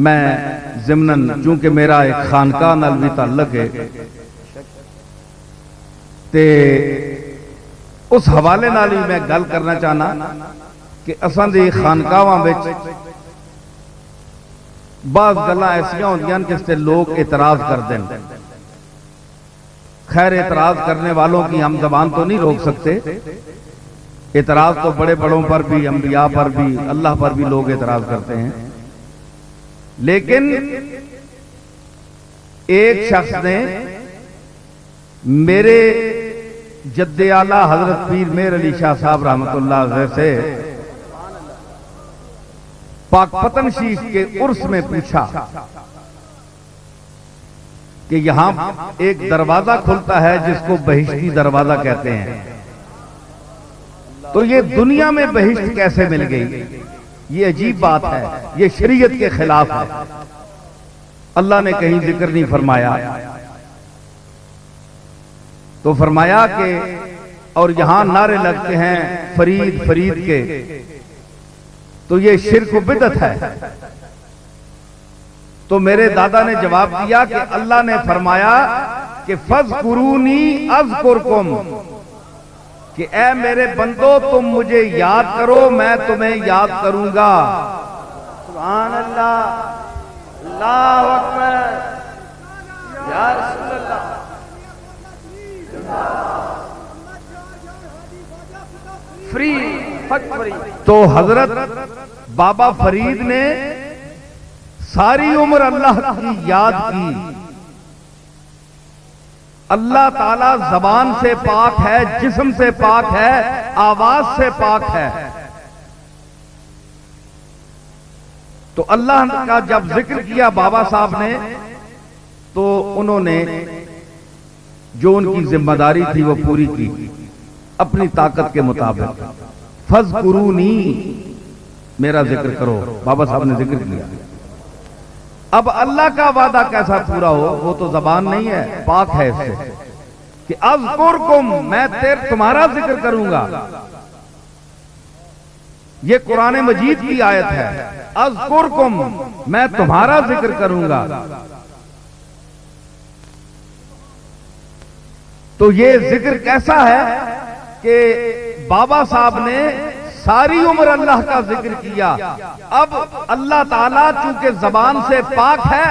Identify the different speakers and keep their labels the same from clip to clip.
Speaker 1: میں ضمناً چونکہ میرا ایک خانقاہ نال بھی تعلق ہے تے اس حوالے نال بھی میں گل کرنا چاہنا کہ اساں دی خانقاہاں وچ بعض گلاں ایسیاں ہوندیاں کہ اس تے لوگ اعتراض کر دیں. خیر اعتراض کرنے والوں کی ہم زبان تو نہیں روک سکتے. اعتراض تو بڑے بڑوں پر بھی، انبیاء پر بھی، اللہ پر بھی لوگ اعتراض کرتے ہیں. لیکن ایک شخص نے میرے جد اعلیٰ حضرت پیر مہر علی شاہ صاحب رحمۃ اللہ علیہ سے پاک پتن شریف کے عرس میں پوچھا کہ یہاں ایک دروازہ کھلتا ہے جس کو بہشتی دروازہ کہتے ہیں، تو یہ دنیا میں بہشت کیسے مل گئی؟ یہ عجیب بات ہے، یہ شریعت کے خلاف ہے. اللہ نے کہیں ذکر نہیں فرمایا. تو فرمایا کہ اور یہاں نعرے لگتے ہیں فرید فرید کے، تو یہ شرک و بدعت ہے. تو میرے دادا نے جواب دیا کہ اللہ نے فرمایا کہ فَاذْكُرُونِي أَذْكُرْكُمْ، کہ اے میرے بندو تم مجھے یاد کرو میں تمہیں یاد کروں گا.
Speaker 2: سبحان اللہ، اللہ اکبر، یا رسول اللہ.
Speaker 1: تو حضرت بابا فرید نے ساری عمر اللہ کی یاد کی. اللہ تعالیٰ زبان سے پاک ہے، جسم سے پاک ہے، آواز سے پاک ہے. تو اللہ کا جب ذکر کیا بابا صاحب نے تو انہوں نے جو ان کی ذمہ داری تھی وہ پوری کی اپنی طاقت کے مطابق. فَاذْكُرُونِي، میرا ذکر کرو. بابا صاحب نے ذکر کیا. اب اللہ کا وعدہ کیسا پورا ہو؟ وہ تو زبان نہیں ہے، پاک ہے اس سے کہ اذکرکم، میں تمہارا ذکر کروں گا. یہ قرآن مجید کی آیت ہے، اذکرکم، میں تمہارا ذکر کروں گا. تو یہ ذکر کیسا ہے کہ بابا صاحب نے ساری عمر اللہ کا ذکر کیا. اب اللہ تعالیٰ چونکہ زبان سے پاک ہے،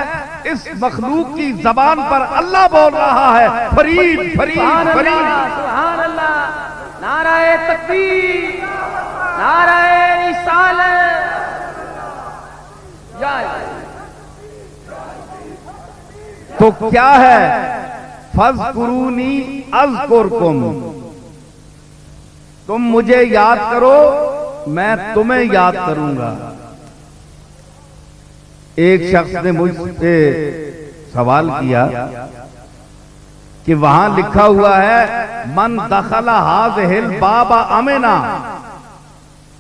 Speaker 1: اس مخلوق کی زبان پر اللہ بول رہا ہے فرید فرید فرید.
Speaker 2: سبحان اللہ، نعرہ تکبیر، نعرہ رسالت.
Speaker 1: تو کیا ہے؟ فَاذْكُرُونِي أَذْكُرْكُمْ، تم مجھے یاد کرو میں تمہیں یاد کروں گا. ایک شخص نے مجھ سے سوال کیا کہ وہاں لکھا ہوا ہے من دخل هذه الباب امنا.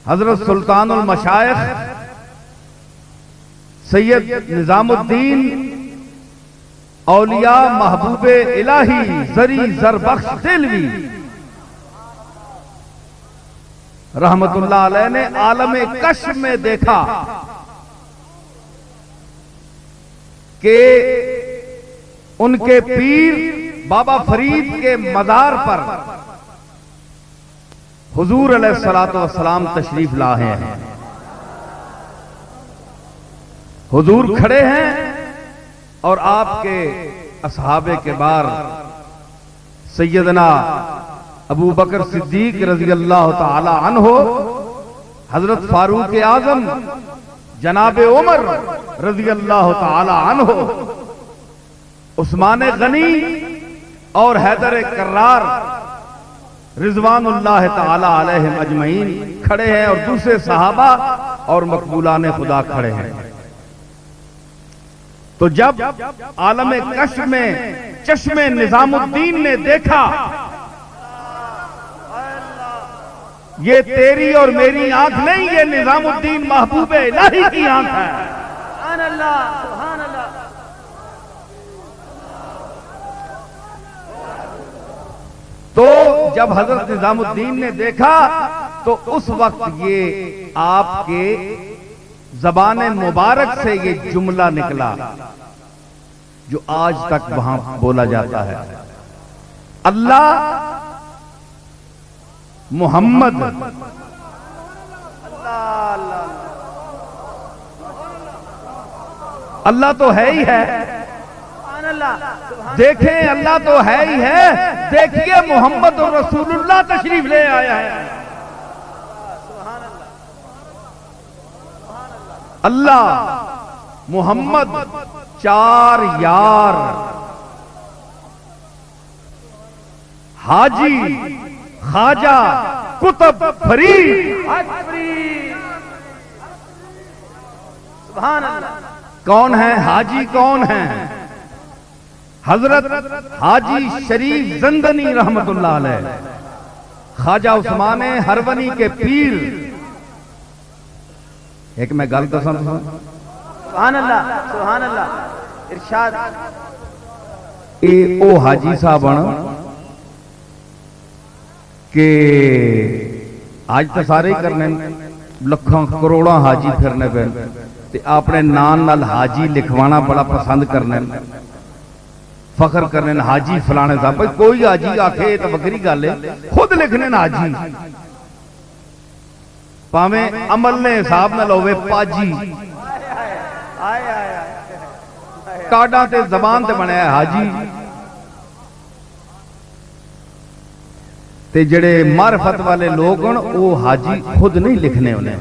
Speaker 1: حضرت سلطان المشائخ سید نظام الدین اولیاء محبوب الہی زری زربخش دہلوی رحمت اللہ علیہ نے عالم کشف میں دیکھا کہ ان کے پیر بابا فرید کے مزار پر حضور علیہ الصلوۃ والسلام تشریف لائے ہیں. حضور کھڑے ہیں اور آپ کے اصحاب کبار سیدنا ابو بکر صدیق رضی اللہ تعالی عنہ، حضرت فاروق اعظم جناب عمر رضی اللہ تعالی عنہ، عثمان غنی اور حیدر کرار رضوان اللہ تعالی علیہم اجمعین کھڑے ہیں، اور دوسرے صحابہ اور مقبولان خدا کھڑے ہیں. تو جب عالم کشف میں چشم نظام الدین نے دیکھا یہ تیری اور میری آنکھ نہیں، یہ نظام الدین محبوب الہی کی آنکھ ہے.
Speaker 2: سبحان اللہ، سبحان اللہ.
Speaker 1: تو جب حضرت نظام الدین نے دیکھا تو اس وقت یہ آپ کے زبان مبارک سے یہ جملہ نکلا جو آج تک وہاں بولا جاتا ہے، اللہ محمد اللہ تو ہے ہی ہے،
Speaker 2: سبحان اللہ،
Speaker 1: دیکھیں اللہ تو ہے ہی ہے، دیکھیے محمد رسول اللہ تشریف لے آیا ہے۔ اللہ محمد چار یار، حاجی خواجہ کتب فرید،
Speaker 2: سبحان اللہ،
Speaker 1: کون ہیں حاجی؟ کون ہیں؟ حضرت حاجی شریف زندنی رحمت اللہ علیہ، خواجہ عثمان ہرونی کے پیر۔ ایک میں گل دساں
Speaker 2: سبحان اللہ، سبحان اللہ، ارشاد۔
Speaker 1: اے او حاجی صاحب کہ آج تو سارے ہی کرنے لکھاں کروڑاں حاجی پھرنے پہ تے اپنے نام نال حاجی لکھوانا بڑا پسند کرنے، فخر کرنے حاجی فلانے صاحب۔ بھئی کوئی حاجی آکھے تو بکری گالے، خود لکھنے حاجی، پاویں عمل نے حساب نہ لوے پاجی، کاڈاں تے زبان تے بنیا ہے حاجی۔ تے جڑے معرفت والے لوگ وہ حاجی خود نہیں لکھنے انہیں،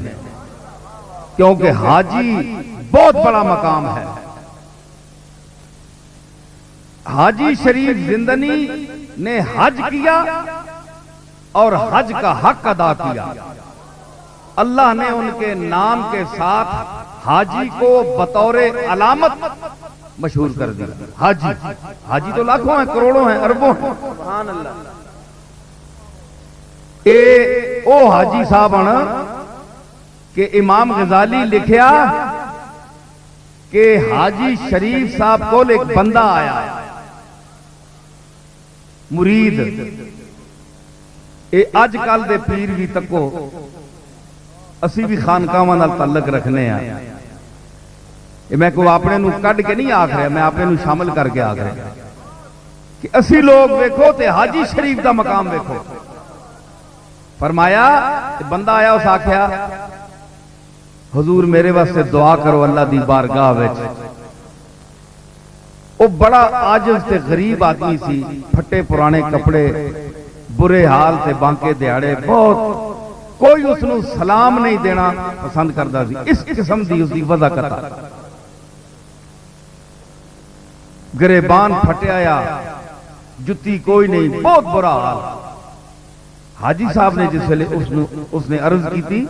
Speaker 1: کیونکہ حاجی بہت بڑا مقام ہے۔ حاجی شریف زندنی نے حج کیا اور حج کا حق ادا کیا، اللہ نے ان کے نام کے ساتھ حاجی کو بطور علامت مشہور کر دیا۔ حاجی، حاجی تو لاکھوں ہیں، کروڑوں ہیں، اربوں ہیں۔
Speaker 2: سبحان اللہ،
Speaker 1: او حاجی صاحب کہ امام غزالی لکھیا کہ حاجی شریف صاحب کو ایک بندہ آیا مرید، اے اج کل دے پیر بھی تکو اسی بھی خانقاہاں نال تعلق رکھنے ہیں، میں کو اپنے نو کڈ کے نہیں آکھ رہا، میں اپنے نو شامل کر کے آکھ رہا کہ اسی لوگ ویکھو تے حاجی شریف دا مقام ویکھو۔ فرمایا بندہ آیا، اس آکھیا حضور میرے واسطے دعا کرو اللہ دی بارگاہ وچ۔ وہ بڑا عاجز تے غریب آدمی سی، پھٹے پرانے کپڑے، برے حال تے بانکے دیہڑے، بہت کوئی اس نو سلام نہیں دینا پسند کردا سی، اس قسم دی اس دی وضاحت۔ گریبان پھٹیا، جتی کوئی نہیں، بہت برا حال۔ حاجی صاحب نے جس ویلے اس نے عرض کی تھی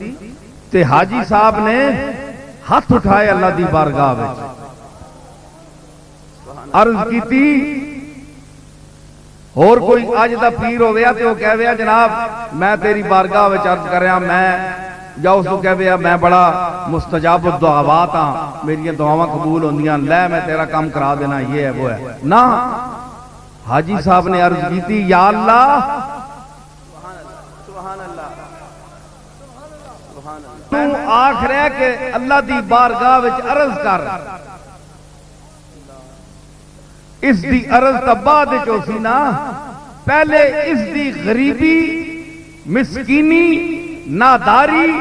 Speaker 1: تے حاجی صاحب نے ہاتھ اٹھائے اللہ دی بارگاہ وچ، عرض کی تھی اور کوئی اج دا پیر ہو گیا تے وہ کہہ گیا جناب میں تیری بارگاہ وچ عرض کر رہا، میں یا اس کو کہہ گیا میں بڑا مستجاب الدعوات ہاں، میری دعاواں قبول ہوندیاں، لے میں تیرا کام کرا دینا، یہ ہے وہ ہے نا۔ حاجی صاحب نے عرض کی تھی یا اللہ تو آکھ رہا کہ اللہ دی بارگاہ وچ عرض کر، اس دی عرض تا بعد جو سی نا، پہلے اس دی غریبی، مسکینی، ناداری،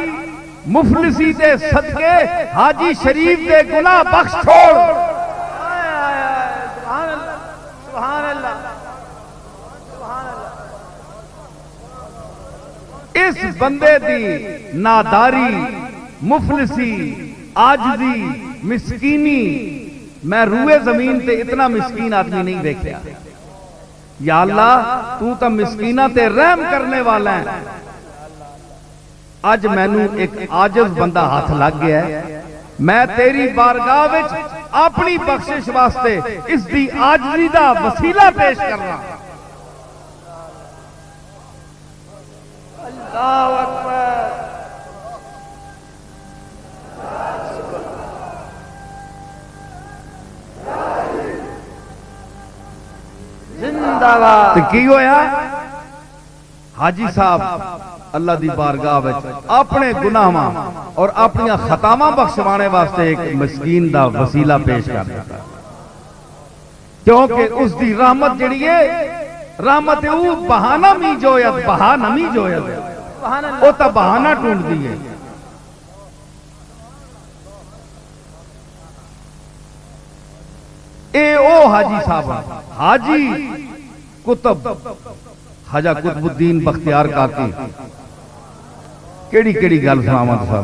Speaker 1: مفلسی دے صدقے حاجی شریف دے گناہ بخش چھوڑ۔
Speaker 2: سبحان اللہ، سبحان اللہ، سبحان اللہ۔
Speaker 1: اس بندے دی ناداری، مفلسی، عاجزی، مسکینی، میں روئے زمین تے اتنا مسکین آدمی نہیں دیکھا۔ یا اللہ تو تا مسکینہ تے رحم کرنے والا ہے، آج میں نو ایک عاجز بندہ ہاتھ لگ گیا ہے، میں تیری بارگاہ وچ اپنی بخشش واسطے اس دی عاجزی دا وسیلہ پیش کر رہا۔
Speaker 2: اللہ اکبر، زندہ باد۔
Speaker 1: تو کی ہویا؟ حاجی صاحب اللہ دی بارگاہ وچ اپنے گناہاں اور اپنی خطاواں بخشوانے واسطے ایک مسکین دا وسیلہ پیش کر دیتا، کیونکہ اس دی رحمت جڑی ہے رحمت او بہانہ می جویت بہانہ می جویت
Speaker 2: سبحان اللہ
Speaker 1: او تا بہانہ ٹونڈ دی ہے۔ اے او حاجی صاحب حاجی کتب خواجہ قطب الدین بختیار کاکی کیڑی کیڑی گل سناواں تساں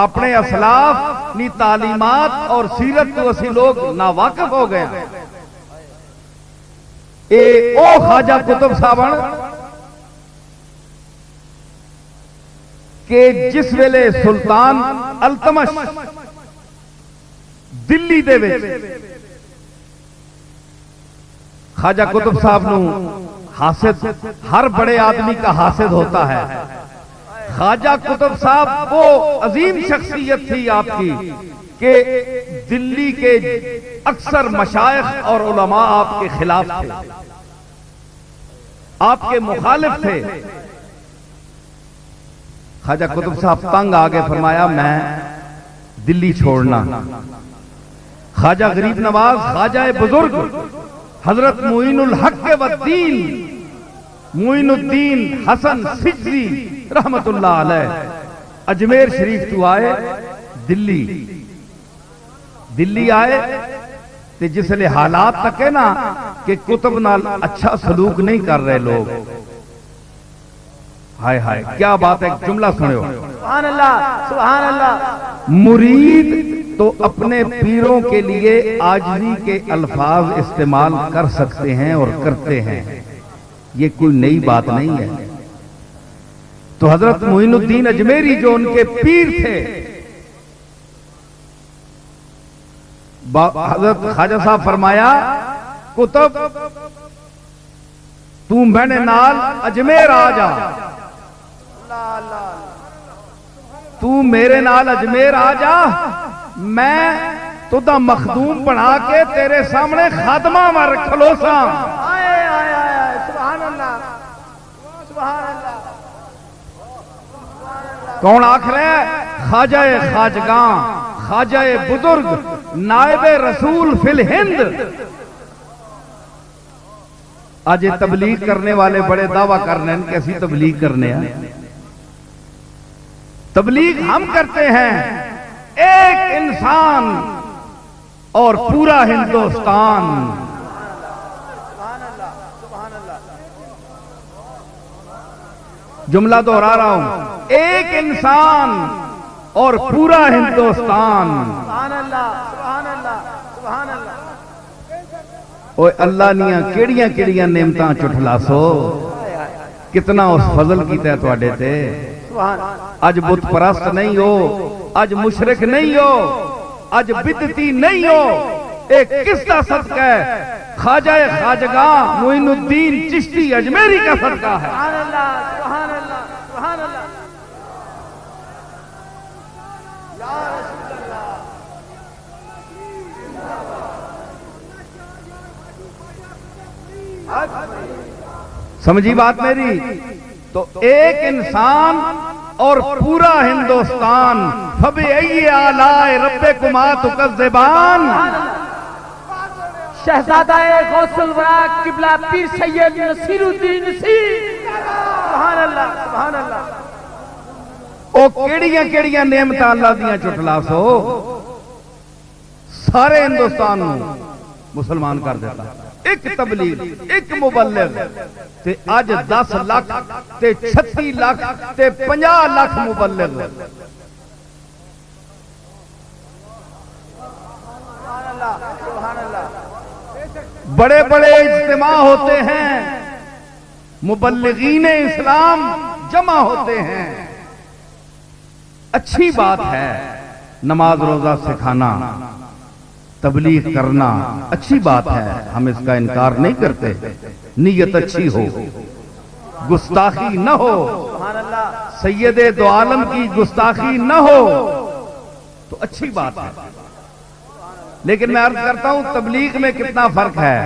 Speaker 1: اپنے اسلاف نی تعلیمات اور سیرت تو اسی لوگ ناواقف ہو گئے ہیں۔ اے او خواجہ قطب صاحب کہ جس ویلے سلطان التمش دلی دے وچ خواجہ قطب صاحب نو حاسد ہر بڑے آدمی کا حاسد ہوتا ہے، خواجہ قطب صاحب وہ عظیم شخصیت تھی آپ کی کہ دلی کے اکثر مشائخ اور علماء آپ کے خلاف تھے، آپ کے مخالف تھے۔ خواجہ قطب صاحب تنگ آگے فرمایا میں دلی چھوڑنا۔ خواجہ غریب نواز خواجہ بزرگ حضرت معین الحق والدین معین الدین حسن سجزی رحمت اللہ علیہ اجمیر شریف تو آئے دلی آئے تے جس لئے حالات تک ہے نا کہ قطب نال اچھا سلوک نہیں کر رہے لوگ، ہائے ہائے کیا بات ہے، جملہ سنو
Speaker 2: سبحان اللہ سبحان اللہ۔
Speaker 1: مرید تو اپنے پیروں کے لیے عاجزی کے الفاظ استعمال کر سکتے ہیں اور کرتے ہیں، یہ کوئی نئی بات نہیں ہے۔ تو حضرت معین الدین اجمیری جو ان کے پیر تھے، حضرت خواجہ صاحب فرمایا قطب تو میرے نال اجمیر آ جا، تو میرے نال اجمیر آ جا، میں تُدھا مخدوم بنا کے تیرے سامنے خادمہ میں رکھ لو سا۔
Speaker 2: آئے آئے آئے سبحان اللہ سبحان اللہ۔
Speaker 1: کون آکھ رہے ہیں؟ خواجہ خواجگاں خواجہ بزرگ نائب رسول فی الہند۔ آج یہ تبلیغ کرنے والے بڑے دعویٰ کرنے ہیں کہ اسی تبلیغ کرنے ہیں، تبلیغ ہم کرتے ہیں ایک انسان اور پورا ہندوستان۔ جملہ دہرا رہا ہوں، ایک انسان اور پورا ہندوستان۔
Speaker 2: سبحان اللہ سبحان اللہ سبحان اللہ۔
Speaker 1: اوہ اللہ نیاں کیڑیاں کیڑیاں نعمتاں چٹھلا سو، کتنا اس فضل کیتا ہے تواڈے تے۔ اج بت پرست نہیں ہو، اج مشرک نہیں ہو، اج بدعتی نہیں ہو، ایک کس کا صدقہ ہے؟ خواجہ خواجگاں معین الدین چشتی اجمیری کا صدقہ ہے۔
Speaker 2: سبحان اللہ سبحان اللہ سبحان اللہ۔ یا رسول اللہ۔
Speaker 1: سمجھی بات میری؟ تو ایک انسان اور پورا ہندوستان، فَبِأَيِّ آلَاءِ رَبِّكُمَا تُكَذِّبَانِ۔
Speaker 2: شہزادہ غوث الورا قبلہ پیر سید نصیر الدین نصیر۔ سبحان اللہ سبحان اللہ۔
Speaker 1: او کیڑیاں کیڑیاں نعمتاں اللہ دیاں چٹلا سو، سارے ہندوستان نو مسلمان کر دیتا۔ ایک تبلیغ ایک مبلغ تے آج 10 لاکھ تے 36 لاکھ تے 50 لاکھ مبلغ۔ بڑے بڑے اجتماع ہوتے ہیں، مبلغین اسلام جمع ہوتے ہیں، اچھی بات ہے، نماز روزہ سکھانا، تبلیغ کرنا اچھی بات ہے، ہم اس کا انکار نہیں کرتے، نیت اچھی ہو، گستاخی نہ ہو، سید دو عالم کی گستاخی نہ ہو تو اچھی بات ہے۔ لیکن میں عرض کرتا ہوں تبلیغ میں کتنا فرق ہے۔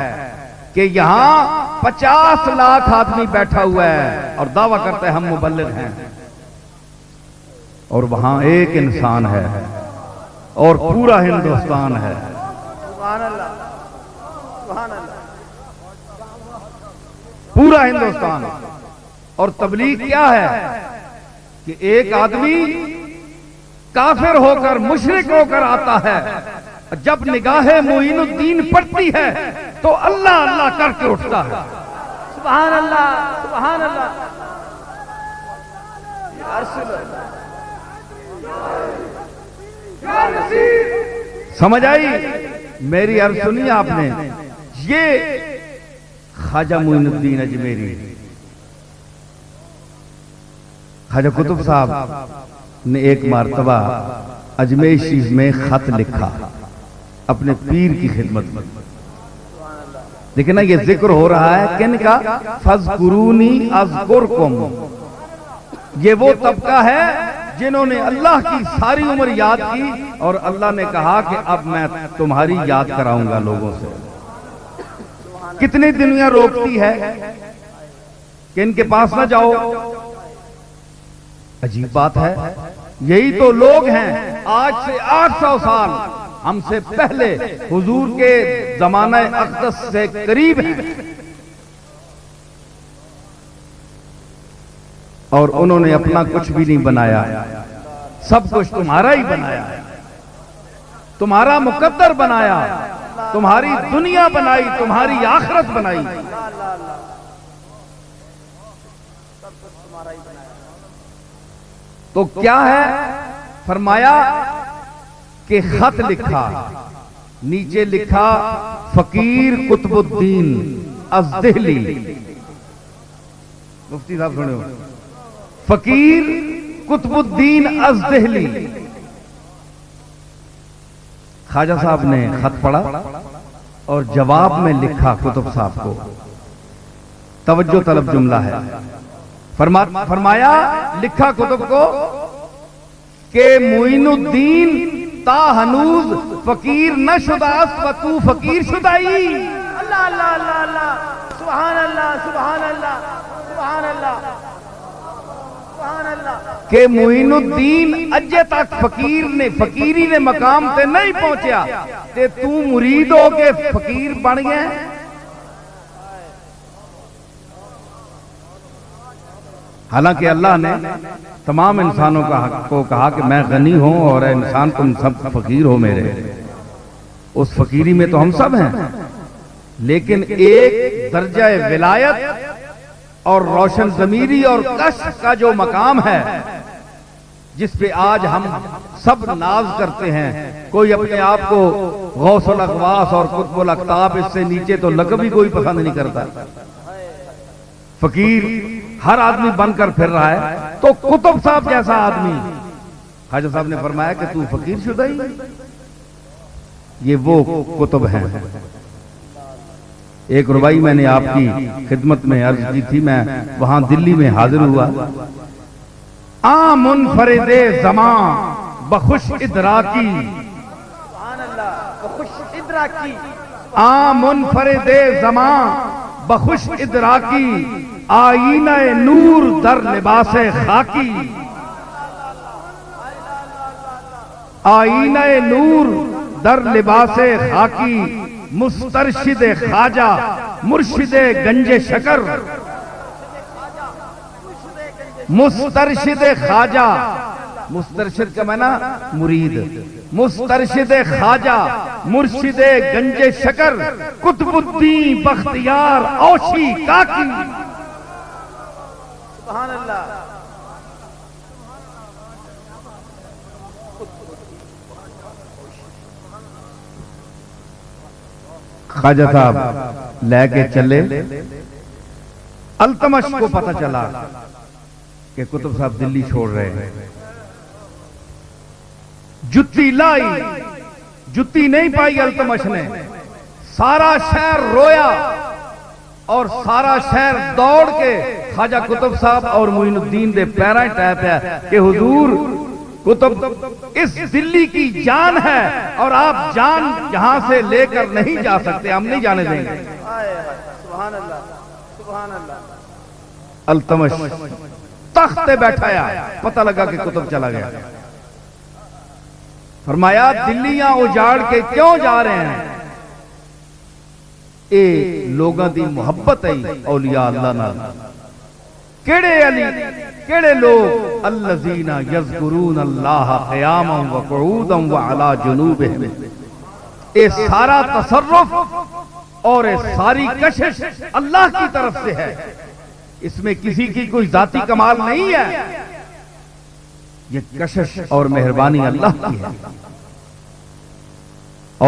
Speaker 1: کہ یہاں 50 لاکھ آدمی بیٹھا ہوا ہے اور دعویٰ کرتا ہے ہم مبلغ ہیں، اور وہاں ایک انسان ہے اور پورا ہندوستان ہے۔
Speaker 2: سبحان اللہ، سبحان اللہ۔
Speaker 1: پورا ہندوستان۔ اور تبلیغ کیا ہے کہ ایک آدمی کافر ہو کر مشرک ہو کر آتا ہے، جب نگاہ معین الدین پڑتی ہے تو اللہ اللہ کر کے اٹھتا ہے۔
Speaker 2: سبحان اللہ، سبحان اللہ۔ یا رسول اللہ، یا نصیر۔
Speaker 1: سمجھ آئی میری عرض سنی آپ نے؟ یہ خواجہ معین الدین اجمیری، خواجہ قطب صاحب نے ایک مرتبہ اجمیر شریف میں خط لکھا اپنے پیر کی خدمت میں۔ دیکھیں نا، یہ ذکر ہو رہا ہے کن کا؟ فَاذْكُرُونِي أَذْكُرْكُمْ۔ یہ وہ طبقہ ہے جنہوں نے اللہ کی ساری عمر یاد کی اور اللہ نے کہا کہ اب میں تمہاری یاد کراؤں گا لوگوں سے۔ کتنی دنیا روکتی ہے کہ ان کے پاس نہ جاؤ، عجیب بات ہے۔ یہی تو لوگ ہیں آج سے 800 سال ہم سے پہلے حضور کے زمانہ اقدس سے قریب ہیں، اور انہوں نے اپنا کچھ بھی نہیں بنایا، سب کچھ تمہارا ہی بنایا، تمہارا مقدر بنایا، تمہاری دنیا بنائی، تمہاری آخرت بنائی۔ تو کیا ہے؟ فرمایا کہ خط لکھا، نیچے لکھا فقیر قطب الدین الدہلی۔ مفتی صاحب سنے ہو؟ فقیر قطب الدین الدہلی۔ خواجہ صاحب نے خط پڑھا اور جواب میں لکھا قطب صاحب کو، توجہ طلب جملہ ہے، فرمایا لکھا قطب کو کہ معین الدین تا ہنوز فقیر نہ شداست و تو فقیر شدائی۔
Speaker 2: اللہ اللہ اللہ اللہ، سبحان اللہ، سبحان اللہ، سبحان اللہ، سبحان اللہ۔
Speaker 1: کہ معین الدین اجے تک فقیری نے مقام تے نہیں پہنچیا تے تو مرید ہو کے فقیر بن گئے۔ حالانکہ اللہ نے تمام انسانوں کو کہا کہ میں غنی ہوں اور اے انسان تم سب فقیر ہو میرے، اس فقیری میں تو ہم سب ہیں، لیکن ایک درجہ ولایت اور روشن ضمیری اور کشف کا جو مقام ہے جس پہ آج ہم سب ناز کرتے ہیں، کوئی اپنے آپ کو غوث الاغواث اور قطب الاقطاب اس سے نیچے تو لقب ہی کوئی پسند نہیں کرتا، فقیر ہر آدمی بن کر پھر رہا ہے، تو قطب صاحب جیسا آدمی، خواجہ صاحب نے فرمایا کہ تو فقیر شدہ ہی، یہ وہ قطب ہیں۔ ایک ربائی میں نے آپ کی خدمت میں عرض کی تھی، میں وہاں دلی میں حاضر ہوا۔ آ منفرد زمان بخوش ادراکی،
Speaker 2: سبحان اللہ، بخوش ادراکی،
Speaker 1: آ منفرد زمان بخوش ادراکی، آئینہ نور در لباس خاکی، آئینہ نور در لباس خاکی، مسترشد خواجہ مرشد گنج شکر، مسترشد خواجہ، مسترشد کا معنی مرید، مسترشد خواجہ مرشد گنج شکر، قطب الدین بختیار اوشی کاکی۔
Speaker 2: سبحان اللہ۔
Speaker 1: خواجہ صاحب لے کے چلے، التمش کو پتہ چلا کہ قطب صاحب دلی چھوڑ رہے ہیں، جتی لائی، جتی نہیں پائی التمش نے، سارا شہر رویا اور سارا شہر دوڑ کے خواجہ قطب صاحب اور معین الدین دے پیراں ٹے پیا کہ حضور قطب اس دلی کی جان ہے اور آپ جان یہاں سے لے کر نہیں جا سکتے، ہم نہیں جانے دیں گے۔
Speaker 2: سبحان اللہ سبحان اللہ.
Speaker 1: التمش تخت پہ بیٹھایا, پتہ لگا کہ کتب چلا گیا. فرمایا دلیاں اجاڑ کے کیوں جا رہے ہیں؟ اے لوگاں دی محبت ہے اولیاء اللہ نال. کیڑے علی کیڑے لوگ؟ الذین یذکرون اللہ قیاما وقعودا وعلی جنوبہم. اے سارا تصرف اور اے ساری کشش اللہ کی طرف سے ہے, اس میں کسی کی کوئی ذاتی کمال نہیں ہے, یہ کشش اور مہربانی اللہ کی ہے.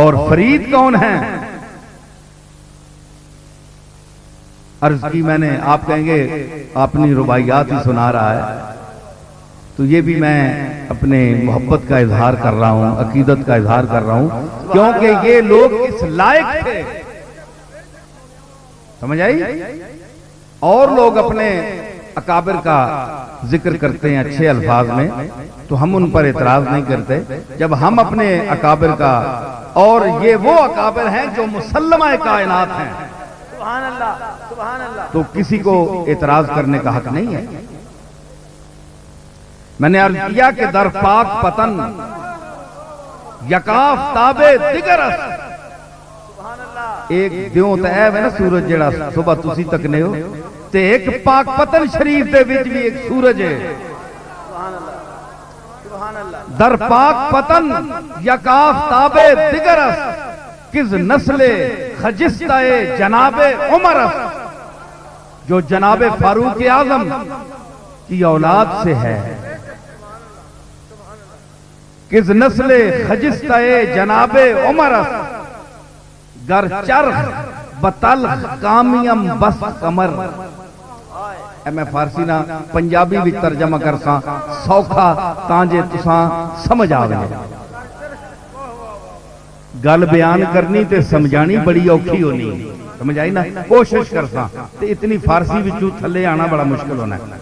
Speaker 1: اور فرید کون ہیں؟ عرض کی میں نے, آپ کہیں گے اپنی رباعیات ہی سنا رہا ہے, تو یہ بھی میں اپنے محبت کا اظہار کر رہا ہوں, عقیدت کا اظہار کر رہا ہوں, کیونکہ یہ لوگ اس لائق تھے. سمجھ آئی؟ اور لوگ اپنے اکابر کا ذکر کرتے ہیں اچھے الفاظ میں, تو ہم ان پر اعتراض نہیں کرتے. جب ہم اپنے اکابر کا, اور یہ وہ اکابر ہیں جو مسلمہ کائنات ہیں,
Speaker 2: سبحان اللہ سبحان اللہ,
Speaker 1: تو کسی کو اعتراض کرنے کا حق نہیں ہے. میں نے عرض کیا کہ در پاک پتن یکاف تابے دگرس. ایک دیوں تے ہے نا سورج جڑا صبح تسی تکنے ہو, تے ایک پاک پتن شریف دے وچ بھی ایک سورج ہے.
Speaker 2: سبحان اللہ سبحان اللہ.
Speaker 1: در پاک پتن یکاف تابے دگرس, کس نسل خجستہ جناب عمر است. جو جناب فاروق اعظم کی اولاد سے ہے. کس نسل خجستہ جناب عمر است, گر چرخ بطلخ کامیم بس کمر. میں فارسی نہ پنجابی بھی ترجمہ کرساں سوکھا تانجے تساں سمجھ آوے. گل بیان کرنی تے سمجھانی بڑی اوکھی ہونی, سمجھ آئی نا, کوشش کرساں تے اتنی فارسی وچوں تھلے آنا بڑا مشکل ہونا ہے.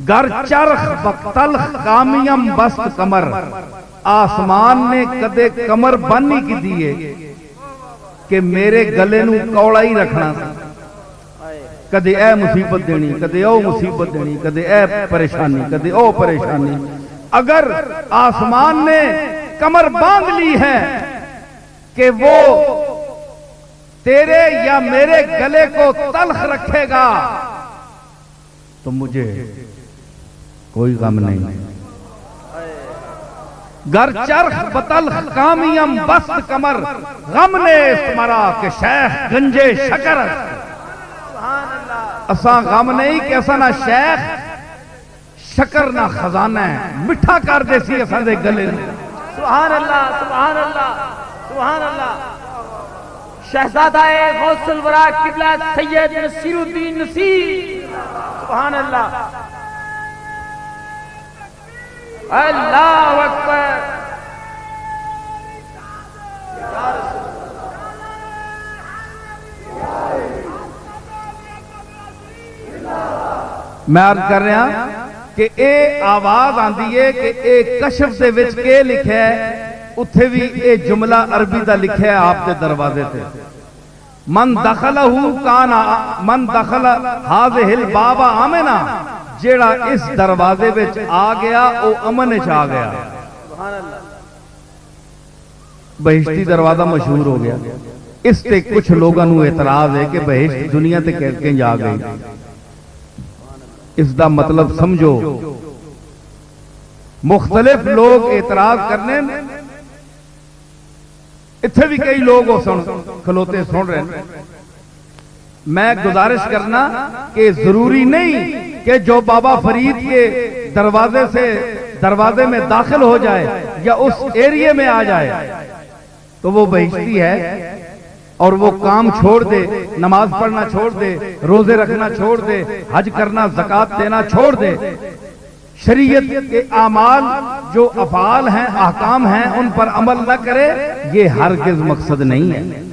Speaker 1: گر چرخ بطلخ کامیم بس کمر, آسمان نے کدے کمر بن نہیں کی دیئے کہ میرے گلے نو کوڑا ہی رکھنا. کدے اے مصیبت دینی, کدے او مصیبت دینی, کدے اے پریشانی, کدے او پریشانی. اگر آسمان نے کمر باندھ لی ہے کہ وہ تیرے یا میرے گلے کو تلخ رکھے گا, تو مجھے کوئی غم نہیں. گر چرخ بطلخ کامیم بست کمر, غم نے اسمرا کہ شیخ گنجے شکر. اساں غم نہیں کہ اساں نہ شیخ شکر نہ خزانہ ہے, مٹھا کر دے سی اساں دے گلے.
Speaker 2: سبحان اللہ سبحان اللہ سبحان اللہ. شہزادہ غوث الورا قبلہ سید نصیر الدین نصیر, سبحان اللہ اللہ اکبر.
Speaker 1: میں عرض کر رہا کہ اے آواز آندی ہے کہ اے کشف دے وچ کے لکھا ہے, اتھے بھی اے جملہ عربی دا لکھا ہے آپ کے دروازے تے, من دخلہ کانا من دخل ہاذہ الباب آمنا, جیڑا اس دروازے وچ آ گیا او امن وچ آ گیا.
Speaker 2: سبحان اللہ.
Speaker 1: بہشتی دروازہ مشہور ہو گیا. اس تے کچھ لوگوں نو اعتراض ہے کہ بہشت دنیا تے کہیں جا گئی. اس دا مطلب سمجھو, مختلف لوگ اعتراض کرنے, اتھے بھی کئی لوگ کھلوتے سن رہے ہیں. میں گزارش کرنا کہ ضروری نہیں کہ جو بابا فرید کے دروازے میں داخل ہو جائے یا اس ایریے میں آ جائے تو وہ بہشتی ہے, اور وہ کام چھوڑ دے, نماز پڑھنا چھوڑ دے, روزے رکھنا چھوڑ دے, حج کرنا, زکوٰۃ دینا چھوڑ دے. شریعت کے اعمال جو افعال ہیں, احکام ہیں, ان پر عمل نہ کرے, یہ ہرگز مقصد نہیں ہے.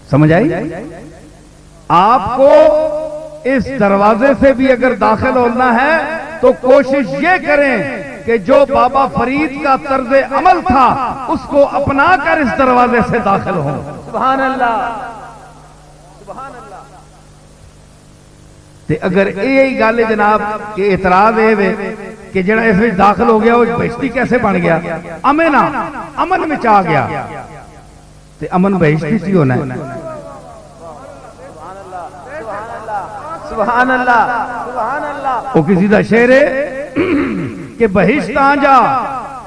Speaker 1: سمجھ آئی؟ آپ کو اس دروازے سے بھی اگر داخل ہونا ہے تو کوشش یہ کریں کہ جو بابا فرید کا طرز عمل تھا اس کو اپنا کر اس دروازے سے داخل ہوں.
Speaker 2: سبحان اللہ سبحان اللہ.
Speaker 1: تے اگر یہی گل جناب کہ اعتراض ہے کہ جڑا اس میں داخل ہو گیا وہ بہشتی کیسے بن گیا؟ امن میں آ گیا تے امن بہشتی سی ہونا ہے.
Speaker 2: سبحان اللہ سبحان اللہ.
Speaker 1: وہ کسی دا شعر ہے کہ بہشت آنجا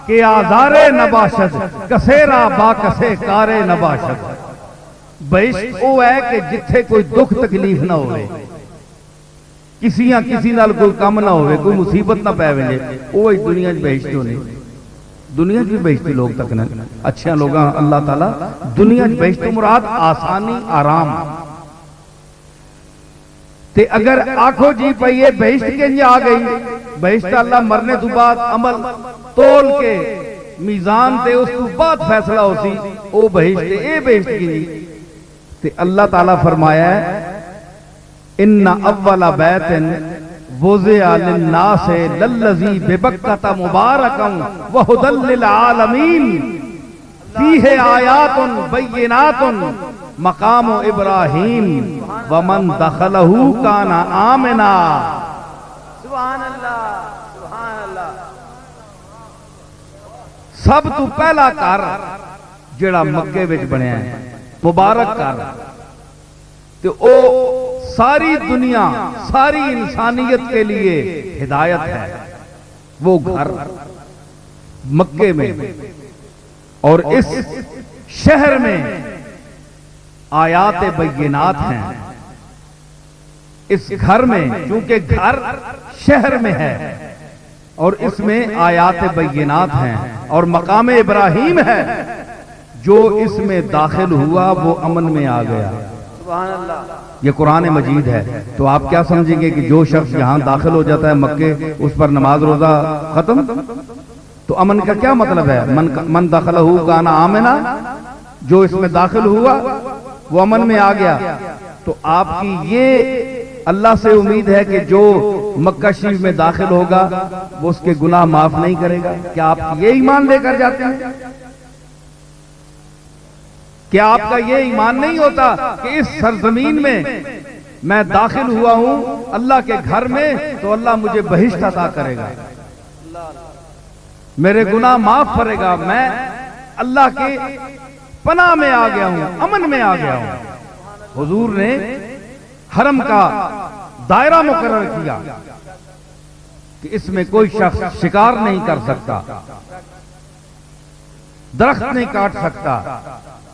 Speaker 1: کہ آزارے نباشد کسیرا با کسے کارے نباشد. بہشت وہ ہے کہ جتھے کوئی دکھ تکلیف نہ ہوئے، کسی نال کوئی کام نہ ہوئے، کوئی مصیبت نہ پے ویندے، وہ دنیا وچ بہشت ہونی. دنیا بھی بہشتی لوگ تک نہ اچھے لوگ اللہ تعالیٰ دنیا بہشت مراد آسانی آرام. تے اگر آنکھو جی پئیے بہشت کنج آ گئی، بہشت اللہ مرنے تو بعد عمل تول کے میزان تے اس تو بعد فیصلہ ہو سی او بہشت اے بہشت کی. تے اللہ تعالیٰ فرمایا ہے ان اول بیت وضع للناس للذی ببکۃ مبارکا وہدی للعالمین فیہ آیات بینات مقام ابراہیم ومن دخلہ کان آمنا.
Speaker 2: سبحان اللہ سبحان اللہ.
Speaker 1: سب تو پہلا گھر جڑا مکے وچ بنیا ہے مبارک گھر، تے او ساری دنیا ساری انسانیت کے لیے ہدایت ہے. وہ گھر مکے میں اور اس شہر میں آیات بینات ہیں. اس گھر میں چونکہ گھر شہر میں ہے اور اس میں آیات بینات ہیں اور مقام ابراہیم ہے. جو اس میں داخل ہوا وہ امن میں آ گیا.
Speaker 2: سبحان اللہ.
Speaker 1: یہ قرآن مجید ہے. تو آپ کیا سمجھیں گے کہ جو شخص یہاں داخل ہو جاتا ہے مکے اس پر نماز روزہ ختم؟ تو امن کا کیا مطلب ہے؟ من دخلہ کان آمنا، جو اس میں داخل ہوا وہ امن میں آ گیا. تو آپ کی یہ اللہ سے امید ہے کہ جو مکہ شریف میں داخل ہوگا وہ اس کے گناہ معاف نہیں کرے گا. کیا آپ یہ ایمان لے کر جاتے ہیں؟ کیا آپ کا یہ ایمان نہیں ہوتا کہ اس سرزمین میں داخل ہوا ہوں اللہ کے گھر میں تو اللہ مجھے بہشت عطا کرے گا، میرے گناہ معاف کرے گا، میں اللہ کے پناہ میں آ گیا ہوں، امن میں آ گیا ہوں. حضور نے حرم کا دائرہ مقرر کیا کہ اس میں کوئی شخص شکار نہیں کر سکتا، درخت نہیں کاٹ سکتا.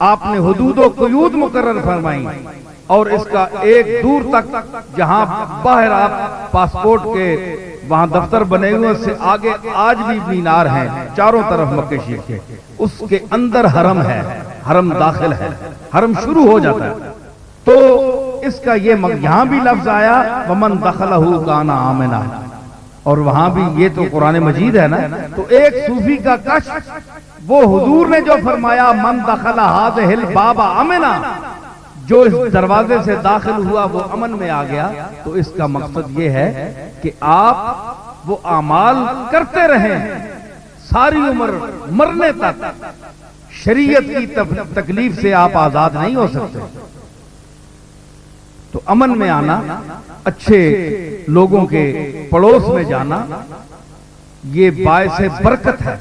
Speaker 1: آپ نے حدود و قیود مقرر فرمائی اور اس کا ایک دور تک جہاں باہر آپ پاسپورٹ کے وہاں دفتر بنے ہوئے سے آگے آج بھی مینار ہیں چاروں طرف مکہ شریف کے، اس کے اندر حرم ہے، حرم داخل ہے، حرم شروع ہو جاتا ہے. تو اس کا یہ یہاں بھی لفظ آیا ومن دخلہ کان آمنا، اور وہاں بھی یہ تو قرآن مجید ہے نا. تو ایک صوفی کا کشف وہ حضور نے جو فرمایا من دخل ھذہ الباب امنا، جو اس دروازے سے داخل ہوا وہ امن میں آ گیا. تو اس کا مقصد یہ ہے کہ آپ وہ اعمال کرتے رہیں ساری عمر مرنے تک. شریعت کی تکلیف سے آپ آزاد نہیں ہو سکتے. تو امن میں آنا، اچھے لوگوں کے پڑوس میں جانا، یہ باعث برکت ہے.